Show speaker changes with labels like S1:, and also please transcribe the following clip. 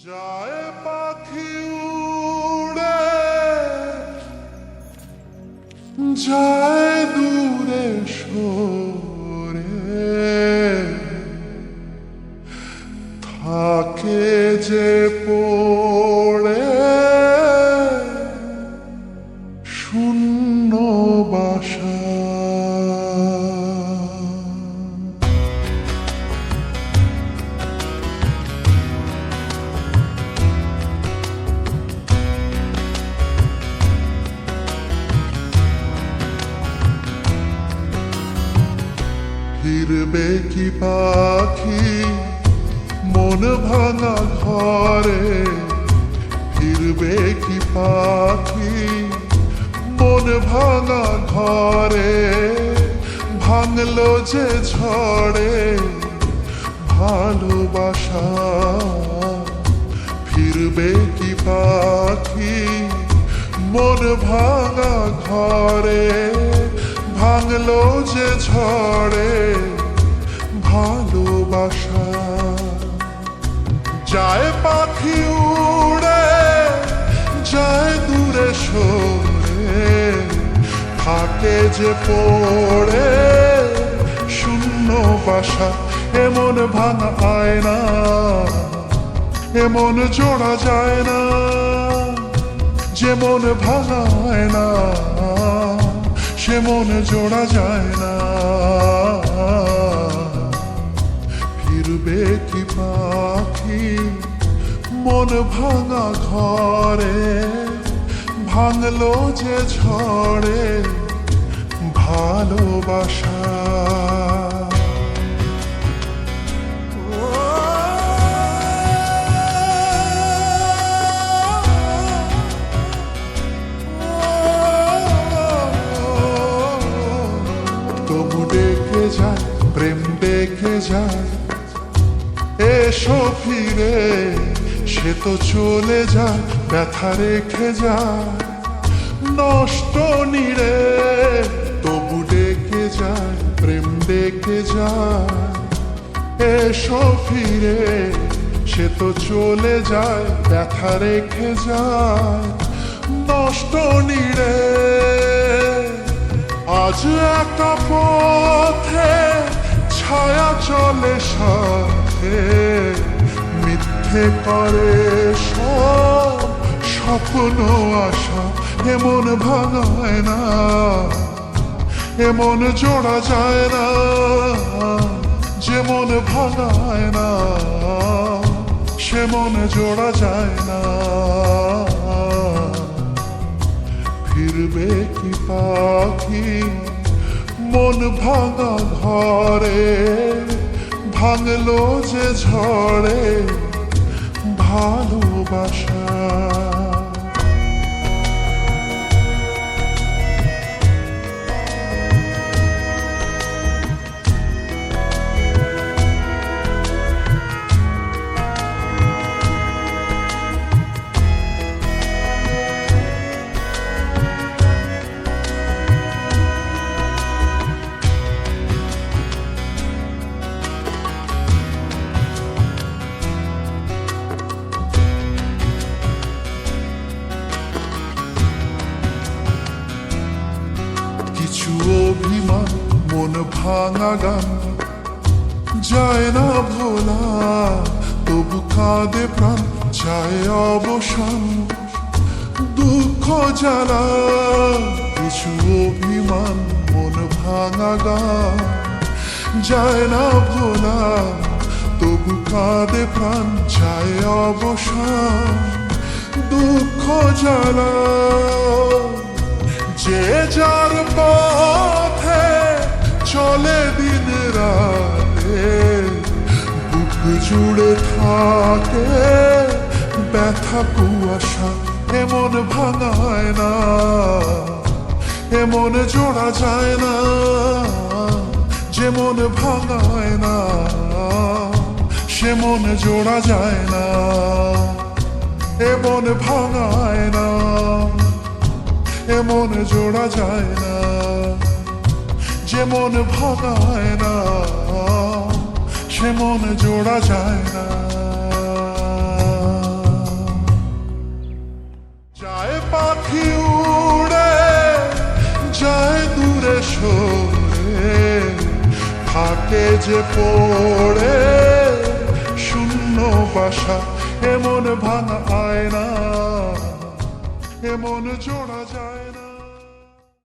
S1: যায় পাখি উড়ে যায় দূরে সরে, থাকে যে পড়ে শূন্য বাসা। ফিরবে কি পাখি মন ভাঙা ঘরে, ফিরবে কি পাখি মন ভাঙা ঘরে, ভাঙলো যে ঝড়ে ভালোবাসা। ফিরবে কি পাখি মন ভাঙা ঘরে, ভাঙলো যে ঝড়ে ভালোবাসা। যায় পাখি উড়ে যায় দূরে সরে, থাকে যে পড়ে শূন্য বাসা। এমন ভাঙা আয়না এমন জোড়া যায় না, যেমন ভাঙা আয়না সে মন জোড়া যায় না। ফিরবে কি পাখি মন ভাঙা ঘরে, ভাঙলো যে ঝড়ে ভালোবাসা। তবু ডেকে যায় প্রেম ডেকে যায়, এসো ফিরে সে তো চলে যায় ব্যথা রেখে যায় নষ্ট নীড়ে। তবু ডেকে যায় প্রেম ডেকে যায়, এসো ফিরে সে তো চলে যায় ব্যথা রেখে যায় নষ্ট নীড়ে। আজ একা পথে ছায়া চলে সাথে, মিথ্যে করে সব স্বপ্ন আশা। এমন ভাঙায় না এমন জোড়া যায় না, যেমন ভাঙায় না সে মন জোড়া যায় না। ফিরবে কি পাখি মন ভাঙা ঘরে, ভাঙলো যে ঝড়ে ভালোবাসা। কিছু অভিমান মন ভাঙা গান যায় না ভোলা, তবু কাঁদে প্রাণ চায় অবসান দুঃখ জ্বালা। কিছু অভিমান মন ভাঙা গান যায় না ভোলা, তবু কাঁদে প্রাণ চায় অবসান দুঃখ জ্বালা। যে যার পথে চলে দিন রাতে, বুক জুড়ে থাকে ব্যথা কুয়াশা। এমন ভাঙায় না এমন জোড়া যায় না, যেমন ভাঙায় না সে মন জোড়া যায় না। এমন ভাঙায় না এমন জোড়া যায় না, যেমন ভাঙায় না সে মন জোড়া যায় না। থাকে যে পড়ে শূন্য বাসা, এমন ভাঙা আয়না, এমন জোড়া যায় না।